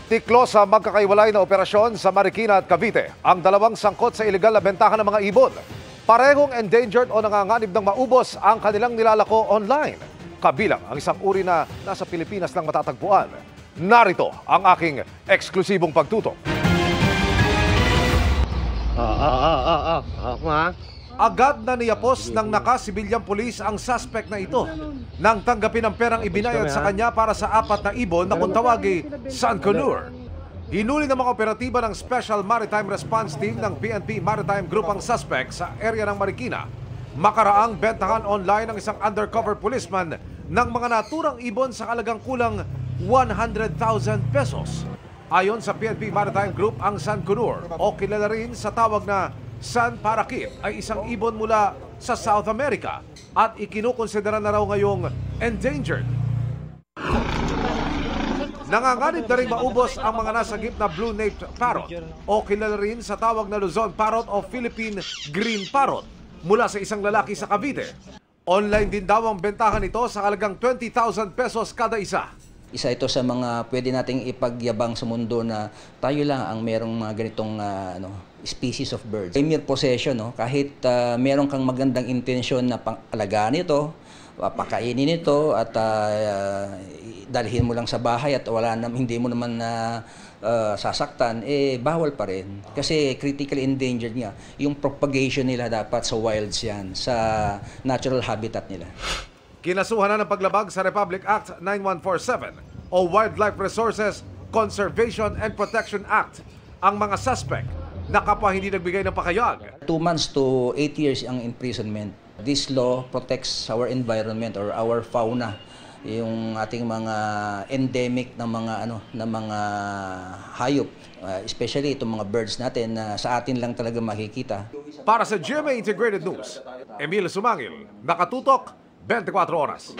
Tiklo sa magkakaiwalay na operasyon sa Marikina at Cavite ang dalawang sangkot sa ilegal na bentahan ng mga ibon. Parehong endangered o nanganganib ng maubos ang kanilang nilalako online. Kabilang ang isang uri na nasa Pilipinas lang matatagpuan. Narito ang aking eksklusibong pagtutok. Agad na niyapos ng nakasibilyang pulis ang suspect na ito nang tanggapin ang perang ibinayad sa kanya para sa 4 na ibon na kung tawagi Sanconur. Hinuli ng mga operatiba ng Special Maritime Response Team ng PNP Maritime Group ang suspect sa area ng Marikina. Makaraang bentahan online ng isang undercover policeman ng mga naturang ibon sa halagang kulang 100,000 pesos. Ayon sa PNP Maritime Group, ang Sanconur o kilala rin sa tawag na Sun Parakeet ay isang ibon mula sa South America at ikinukonsidera na raw ngayong endangered. Nanganganib na rin maubos ang mga nasagip na blue-naped parrot o kilala rin sa tawag na Luzon parrot o Philippine green parrot mula sa isang lalaki sa Cavite. Online din daw ang bentahan nito sa halagang 20,000 pesos kada isa. Isa ito sa mga pwede nating ipagyabang sa mundo na tayo lang ang merong mga ganitong species of birds. Mere possession, kahit meron kang magandang intensyon na pang-alagaan ito, pakainin ito at dalhin mo lang sa bahay at hindi mo naman sasaktan, bawal pa rin. Kasi critically endangered nga. Yung propagation nila dapat sa wilds yan, sa natural habitat nila. Kinasuhan na ng paglabag sa Republic Act 9147 o Wildlife Resources Conservation and Protection Act ang mga suspect na kapwa hindi nagbigay ng pakayag. 2 months to 8 years ang imprisonment. This law protects our environment or our fauna, yung ating mga endemic na mga hayop, especially itong mga birds natin na sa atin lang talaga makikita. Para sa GMA Integrated News, Emil Sumangil, nakatutok 24 oras.